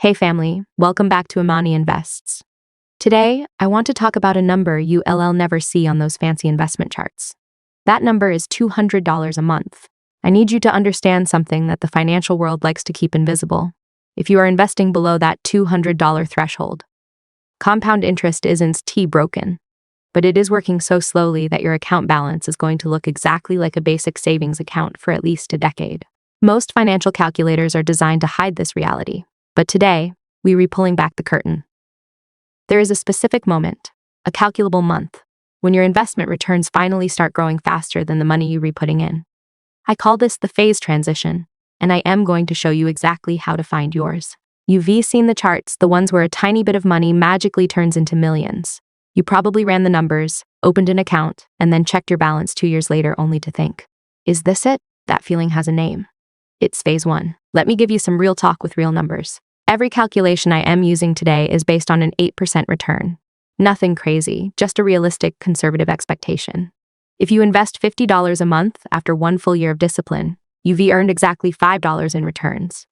Hey family, welcome back to Imani Invests. Today, I want to talk about a number you'll never see on those fancy investment charts. That number is $200 a month. I need you to understand something that the financial world likes to keep invisible. If you are investing below that $200 threshold, compound interest isn't broken, but it is working so slowly that your account balance is going to look exactly like a basic savings account for at least a decade. Most financial calculators are designed to hide this reality. But today, we're pulling back the curtain. There is a specific moment, a calculable month, when your investment returns finally start growing faster than the money you're putting in. I call this the phase transition, and I am going to show you exactly how to find yours. You've seen the charts, the ones where a tiny bit of money magically turns into millions. You probably ran the numbers, opened an account, and then checked your balance 2 years later only to think, is this it? That feeling has a name. It's phase one. Let me give you some real talk with real numbers. Every calculation I am using today is based on an 8% return. Nothing crazy, just a realistic, conservative expectation. If you invest $50 a month after 1 full year of discipline, you've earned exactly $5 in returns.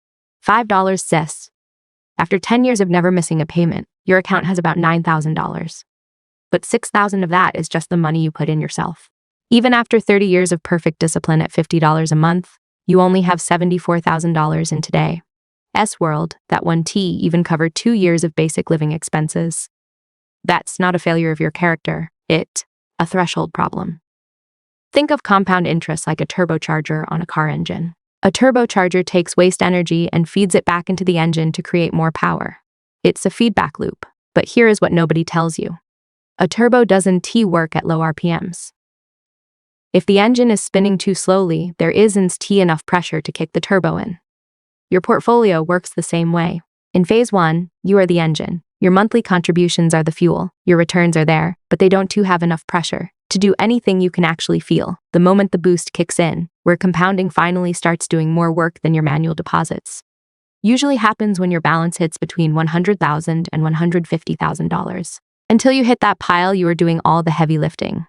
$5 sis. After 10 years of never missing a payment, your account has about $9,000. But $6,000 of that is just the money you put in yourself. Even after 30 years of perfect discipline at $50 a month, you only have $74,000 in today. S-World, that 1T even covered 2 years of basic living expenses. That's not a failure of your character, it's a threshold problem. Think of compound interest like a turbocharger on a car engine. A turbocharger takes waste energy and feeds it back into the engine to create more power. It's a feedback loop, but here is what nobody tells you. A turbo doesn't work at low RPMs. If the engine is spinning too slowly, there isn't enough pressure to kick the turbo in. Your portfolio works the same way. In phase one, you are the engine. Your monthly contributions are the fuel. Your returns are there, but they don't have enough pressure to do anything you can actually feel. The moment the boost kicks in, where compounding finally starts doing more work than your manual deposits. Usually happens when your balance hits between $100,000 and $150,000. Until you hit that pile, you are doing all the heavy lifting.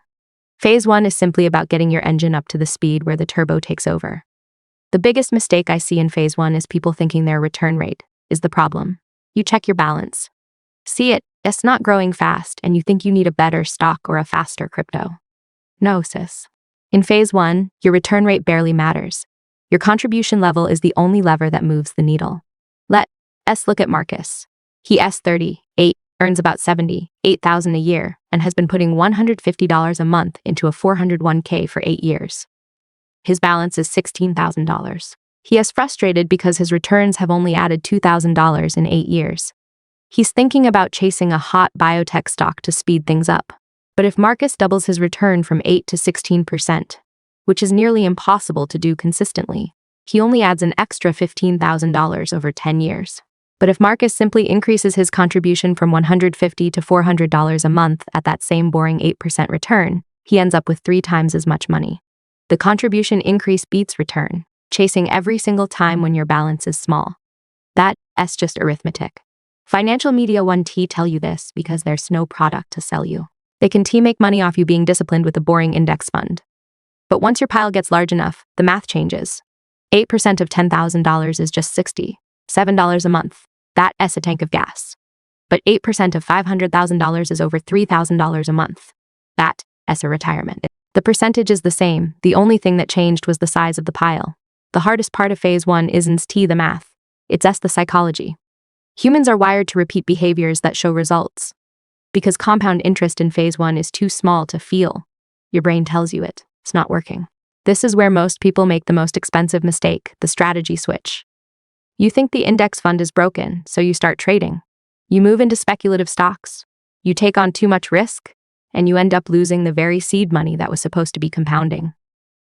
Phase one is simply about getting your engine up to the speed where the turbo takes over. The biggest mistake I see in phase one is people thinking their return rate is the problem. You check your balance. See it's not growing fast, and you think you need a better stock or a faster crypto. No, sis. In phase one, your return rate barely matters. Your contribution level is the only lever that moves the needle. Let's look at Marcus. He S38, earns about $78,000 a year, and has been putting $150 a month into a 401k for 8 years. His balance is $16,000. He is frustrated because his returns have only added $2,000 in 8 years. He's thinking about chasing a hot biotech stock to speed things up. But if Marcus doubles his return from 8 to 16%, which is nearly impossible to do consistently, he only adds an extra $15,000 over 10 years. But if Marcus simply increases his contribution from $150 to $400 a month at that same boring 8% return, he ends up with 3 times as much money. The contribution increase beats return, chasing every single time when your balance is small. That's just arithmetic. Financial media 1T tell you this because there's no product to sell you. They can make money off you being disciplined with a boring index fund. But once your pile gets large enough, the math changes. 8% of $10,000 is just $67 a month. That's a tank of gas. But 8% of $500,000 is over $3,000 a month. That's a retirement. The percentage is the same, the only thing that changed was the size of the pile. The hardest part of phase one isn't the math, it's the psychology. Humans are wired to repeat behaviors that show results. Because compound interest in phase one is too small to feel, your brain tells you it's not working. This is where most people make the most expensive mistake, the strategy switch. You think the index fund is broken, so you start trading. You move into speculative stocks. You take on too much risk, and you end up losing the very seed money that was supposed to be compounding.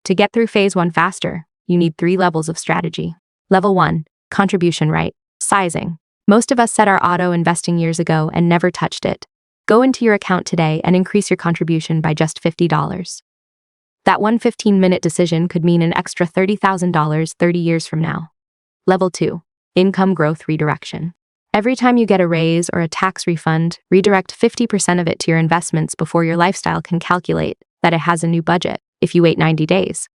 To get through phase one faster, you need 3 levels of strategy. Level 1, contribution right, sizing. Most of us set our auto investing years ago and never touched it. Go into your account today and increase your contribution by just $50. That one 15-minute decision could mean an extra $30,000 30 years from now. Level 2, income growth redirection. Every time you get a raise or a tax refund, redirect 50% of it to your investments before your lifestyle can calculate that it has a new budget. If you wait 90 days,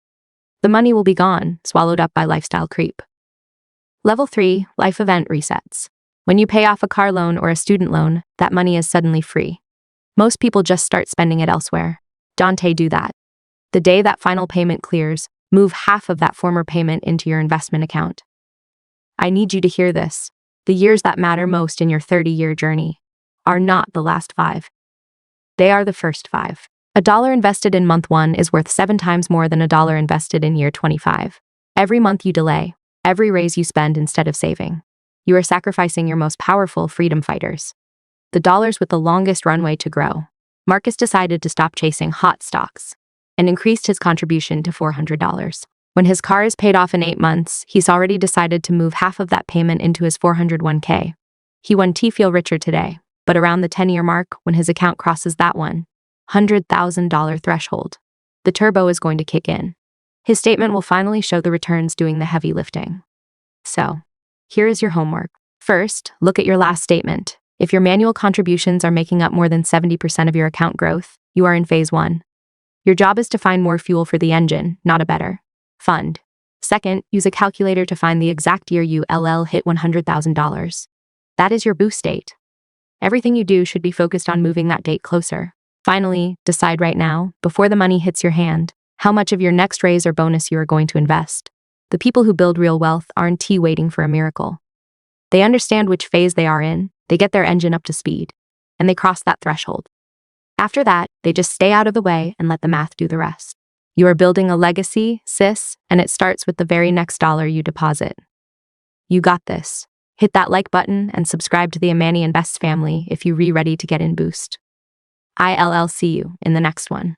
the money will be gone, swallowed up by lifestyle creep. Level 3, life event resets. When you pay off a car loan or a student loan, that money is suddenly free. Most people just start spending it elsewhere. Don't do that. The day that final payment clears, move half of that former payment into your investment account. I need you to hear this. The years that matter most in your 30-year journey are not the last 5. They are the first 5. A dollar invested in month 1 is worth 7 times more than a dollar invested in year 25. Every month you delay, every raise you spend instead of saving, you are sacrificing your most powerful freedom fighters. The dollars with the longest runway to grow. Marcus decided to stop chasing hot stocks and increased his contribution to $400. When his car is paid off in 8 months, he's already decided to move half of that payment into his 401k. He won't feel richer today, but around the 10-year mark, when his account crosses that $100,000 threshold, the turbo is going to kick in. His statement will finally show the returns doing the heavy lifting. So, here is your homework. First, look at your last statement. If your manual contributions are making up more than 70% of your account growth, you are in phase 1. Your job is to find more fuel for the engine, not a better fund. Second, use a calculator to find the exact year you hit $100,000. That is your boost date. Everything you do should be focused on moving that date closer. Finally, decide right now, before the money hits your hand, how much of your next raise or bonus you are going to invest. The people who build real wealth aren't waiting for a miracle. They understand which phase they are in, they get their engine up to speed, and they cross that threshold. After that, they just stay out of the way and let the math do the rest. You are building a legacy, sis, and it starts with the very next dollar you deposit. You got this. Hit that like button and subscribe to the Imani Invests family if you're ready to get in boost. I'll see you in the next one.